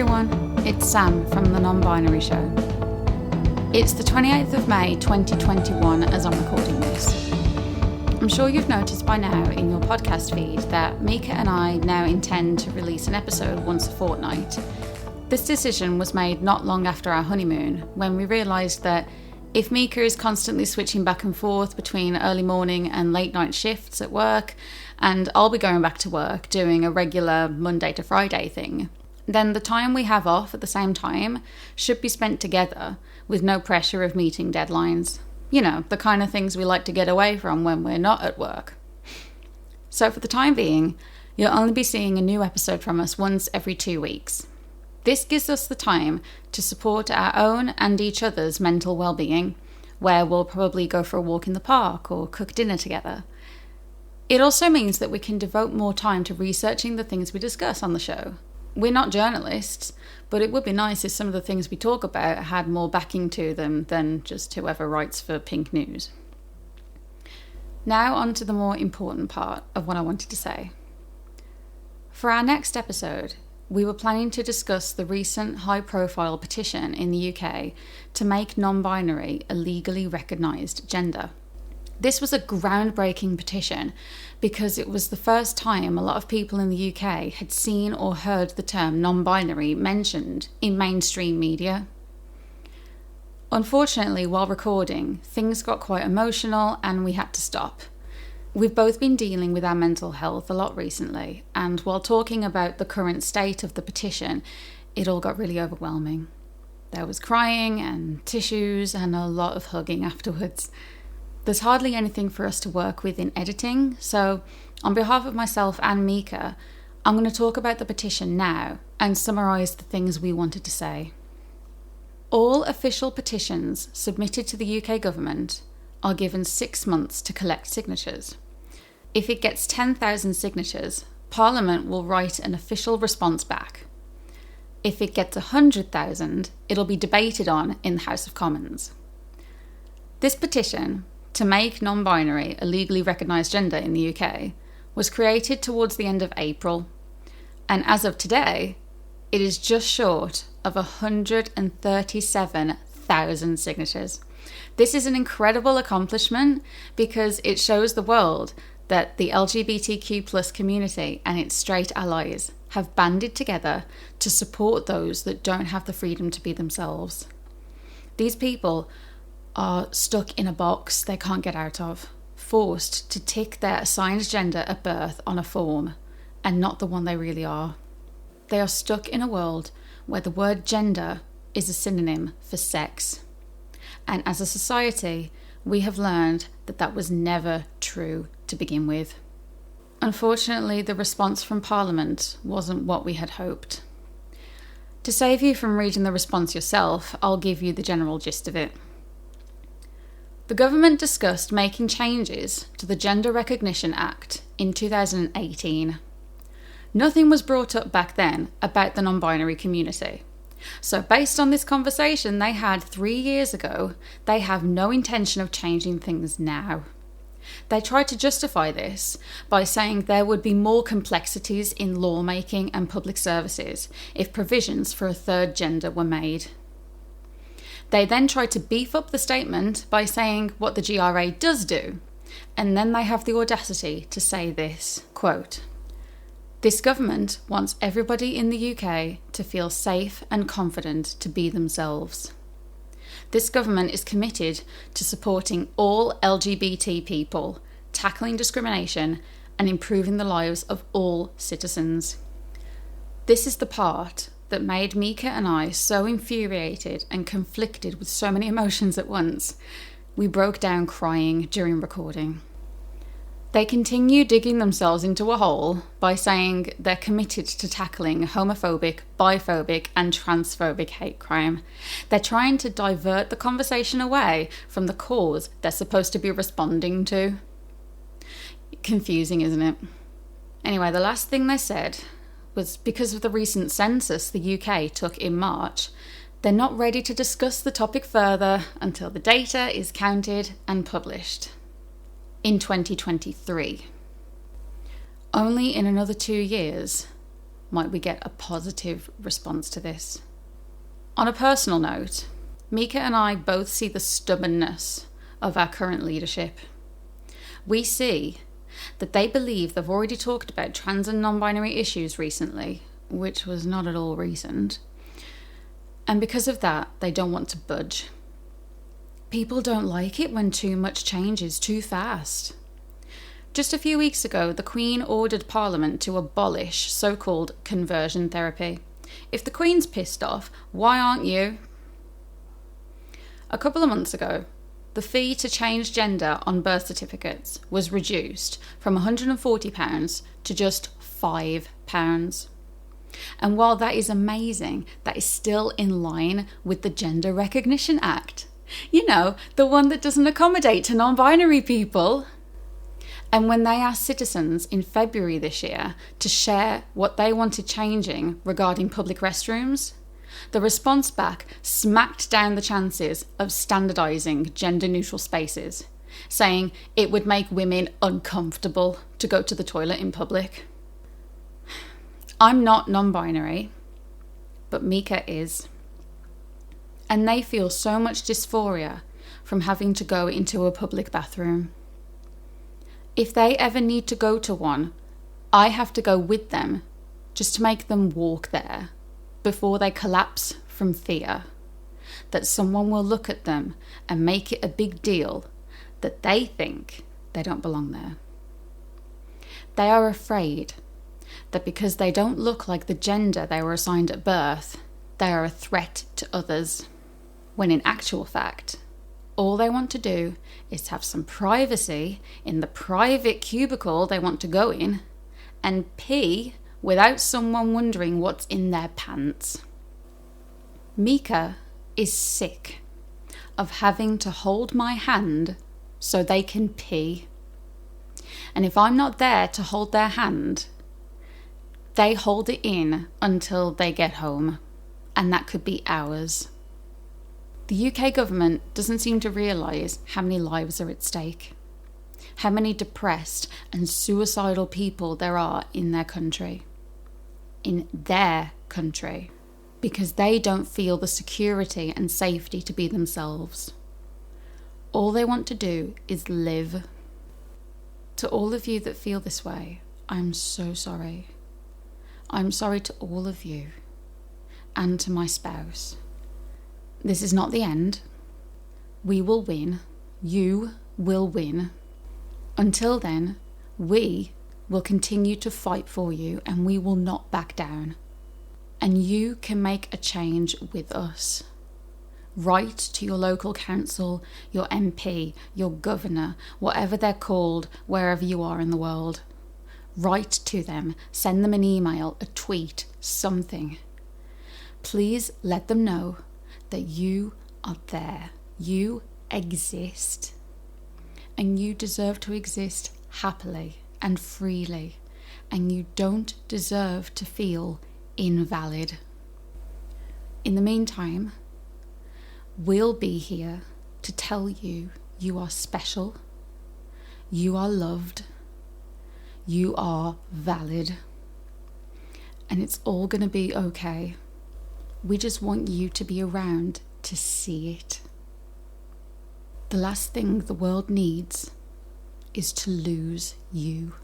everyone, it's Sam from The Non-Binary Show. It's the 28th of May 2021 as I'm recording this. I'm sure you've noticed by now in your podcast feed that Mika and I now intend to release an episode once a fortnight. This decision was made not long after our honeymoon, when we realised that if Mika is constantly switching back and forth between early morning and late night shifts at work, and I'll be going back to work doing a regular Monday to Friday thing, then the time we have off at the same time should be spent together with no pressure of meeting deadlines. You know, the kind of things we like to get away from when we're not at work. So for the time being, you'll only be seeing a new episode from us once every 2 weeks. This gives us the time to support our own and each other's mental well-being, where we'll probably go for a walk in the park or cook dinner together. It also means that we can devote more time to researching the things we discuss on the show. We're not journalists, but it would be nice if some of the things we talk about had more backing to them than just whoever writes for Pink News. Now on to the more important part of what I wanted to say. For our next episode, we were planning to discuss the recent high-profile petition in the UK to make non-binary a legally recognised gender. This was a groundbreaking petition because it was the first time a lot of people in the UK had seen or heard the term non-binary mentioned in mainstream media. Unfortunately, while recording, things got quite emotional and we had to stop. We've both been dealing with our mental health a lot recently, and while talking about the current state of the petition, it all got really overwhelming. There was crying and tissues and a lot of hugging afterwards. There's hardly anything for us to work with in editing, so on behalf of myself and Mika, I'm going to talk about the petition now and summarise the things we wanted to say. All official petitions submitted to the UK government are given 6 months to collect signatures. If it gets 10,000 signatures, Parliament will write an official response back. If it gets 100,000, it'll be debated on in the House of Commons. This petition, to make non-binary a legally recognised gender in the UK, was created towards the end of April, and as of today, it is just short of 137,000 signatures. This is an incredible accomplishment because it shows the world that the LGBTQ+ community and its straight allies have banded together to support those that don't have the freedom to be themselves. These people are stuck in a box they can't get out of, forced to tick their assigned gender at birth on a form and not the one they really are. They are stuck in a world where the word gender is a synonym for sex. And as a society, we have learned that that was never true to begin with. Unfortunately, the response from Parliament wasn't what we had hoped. To save you from reading the response yourself, I'll give you the general gist of it. The government discussed making changes to the Gender Recognition Act in 2018. Nothing was brought up back then about the non-binary community. So based on this conversation they had 3 years ago, they have no intention of changing things now. They tried to justify this by saying there would be more complexities in lawmaking and public services if provisions for a third gender were made. They then tried to beef up the statement by saying what the GRA does do, and then they have the audacity to say this, quote, "This government wants everybody in the UK to feel safe and confident to be themselves. This government is committed to supporting all LGBT people, tackling discrimination, and improving the lives of all citizens." This is the part that made Mika and I so infuriated and conflicted with so many emotions at once. We broke down crying during recording. They continue digging themselves into a hole by saying they're committed to tackling homophobic, biphobic, and transphobic hate crime. They're trying to divert the conversation away from the cause they're supposed to be responding to. Confusing, isn't it? Anyway, the last thing they said was because of the recent census the UK took in March, they're not ready to discuss the topic further until the data is counted and published. In 2023. Only in another 2 years might we get a positive response to this. On a personal note, Mika and I both see the stubbornness of our current leadership. We see that they believe they've already talked about trans and non-binary issues recently, which was not at all recent. And because of that, they don't want to budge. People don't like it when too much changes too fast. Just a few weeks ago, the Queen ordered Parliament to abolish so-called conversion therapy. If the Queen's pissed off, why aren't you? A couple of months ago, the fee to change gender on birth certificates was reduced from £140 to just £5. And while that is amazing, that is still in line with the Gender Recognition Act. You know, the one that doesn't accommodate to non-binary people. And when they asked citizens in February this year to share what they wanted changing regarding public restrooms, the response back smacked down the chances of standardising gender-neutral spaces, saying it would make women uncomfortable to go to the toilet in public. I'm not non-binary, but Mika is. And they feel so much dysphoria from having to go into a public bathroom. If they ever need to go to one, I have to go with them just to make them walk there before they collapse from fear that someone will look at them and make it a big deal that they think they don't belong there. They are afraid that because they don't look like the gender they were assigned at birth, they are a threat to others, when in actual fact, all they want to do is have some privacy in the private cubicle they want to go in and pee without someone wondering what's in their pants. Mika is sick of having to hold my hand so they can pee. And if I'm not there to hold their hand, they hold it in until they get home, and that could be hours. The UK government doesn't seem to realise how many lives are at stake, how many depressed and suicidal people there are in their country. In their country. Because they don't feel the security and safety to be themselves. All they want to do is live. To all of you that feel this way, I'm so sorry. I'm sorry to all of you and to my spouse. This is not the end. We will win. You will win. Until then, we will continue to fight for you and we will not back down. And you can make a change with us. Write to your local council, your MP, your governor, whatever they're called, wherever you are in the world. Write to them, send them an email, a tweet, something. Please let them know that you are there. You exist. And you deserve to exist happily and freely. And you don't deserve to feel invalid. In the meantime, we'll be here to tell you you are special, you are loved, you are valid, and it's all going to be okay. We just want you to be around to see it. The last thing the world needs is to lose you.